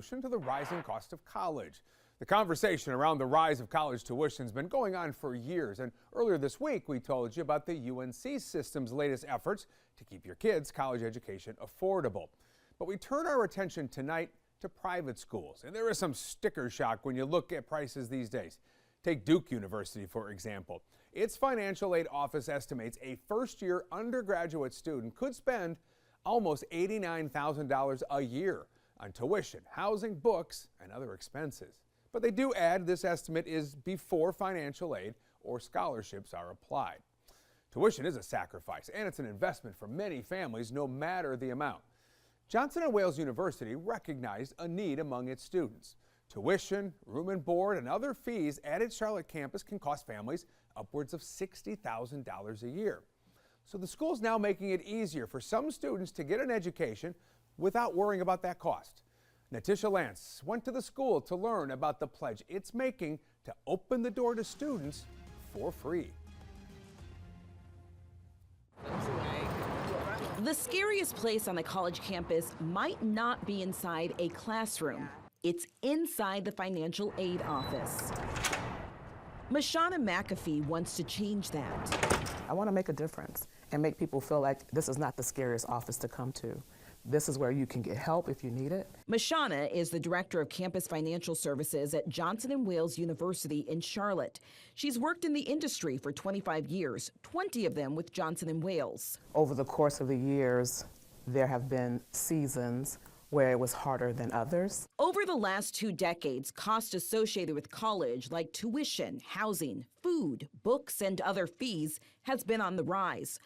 To the rising cost of college. The conversation around the rise of college tuition has been going on for years, and earlier this week we told you about the UNC system's latest efforts to keep your kids' college education affordable. But we turn our attention tonight to private schools, and there is some sticker shock when you look at prices these days. Take Duke University, for example. Its financial aid office estimates a first-year undergraduate student could spend almost $89,000 a year on tuition, housing, books, and other expenses. But they do add this estimate is before financial aid or scholarships are applied. Tuition is a sacrifice, and it's an investment for many families, no matter the amount. Johnson & Wales University recognized a need among its students. Tuition, room and board, and other fees at its Charlotte campus can cost families upwards of $60,000 a year. So the school's now making it easier for some students to get an education without worrying about that cost. Natisha Lance went to the school to learn about the pledge it's making to open the door to students for free. The scariest place on a college campus might not be inside a classroom. It's inside the financial aid office. Mashana McAfee wants to change that. I want to make a difference and make people feel like this is not the scariest office to come to. This is where you can get help if you need it. Mashana is the director of campus financial services at Johnson & Wales University in Charlotte. She's worked in the industry for 25 years, 20 of them with Johnson & Wales. Over the course of the years, there have been seasons where it was harder than others. Over the last 2 decades, costs associated with college like tuition, housing, food, books, and other fees has been on the rise.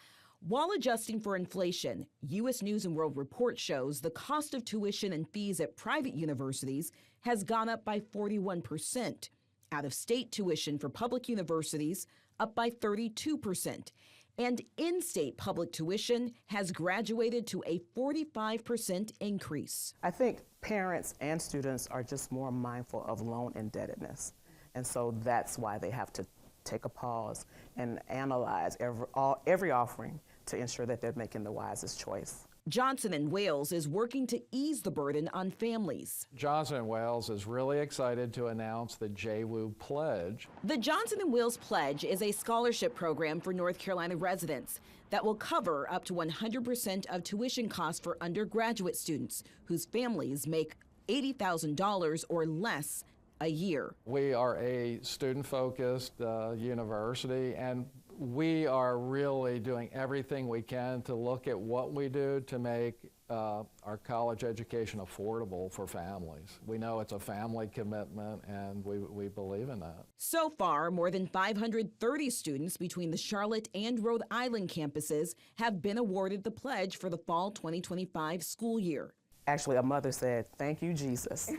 While adjusting for inflation, U.S. News & World Report shows the cost of tuition and fees at private universities has gone up by 41%. Out-of-state tuition for public universities up by 32%. And in-state public tuition has graduated to a 45% increase. I think parents and students are just more mindful of loan indebtedness. And so that's why they have to take a pause and analyze every offering to ensure that they're making the wisest choice. Johnson & Wales is working to ease the burden on families. Johnson & Wales is really excited to announce the JWU Pledge. The Johnson & Wales Pledge is a scholarship program for North Carolina residents that will cover up to 100% of tuition costs for undergraduate students whose families make $80,000 or less a year. We are a student-focused university, and we are really doing everything we can to look at what we do to make our college education affordable for families. We know it's a family commitment, and we believe in that. So far, more than 530 students between the Charlotte and Rhode Island campuses have been awarded the pledge for the fall 2025 school year. Actually, a mother said, "Thank you, Jesus,"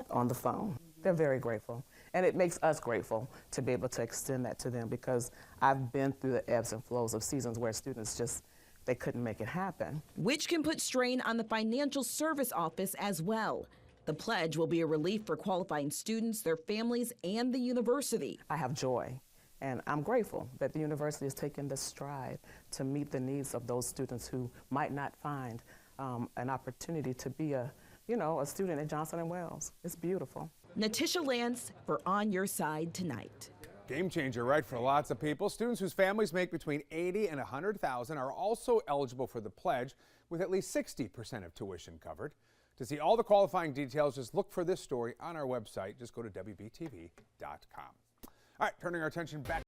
on the phone. They're very grateful. And it makes us grateful to be able to extend that to them, because I've been through the ebbs and flows of seasons where students they couldn't make it happen. Which can put strain on the financial service office as well. The pledge will be a relief for qualifying students, their families, and the university. I have joy, and I'm grateful that the university has taken this stride to meet the needs of those students who might not find an opportunity to be a student at Johnson & Wales. It's beautiful. Natisha Lance for On Your Side Tonight. Game changer, right, for lots of people. Students whose families make between $80,000 and $100,000 are also eligible for the pledge, with at least 60% of tuition covered. To see all the qualifying details, just look for this story on our website. Just go to WBTV.com. All right, turning our attention back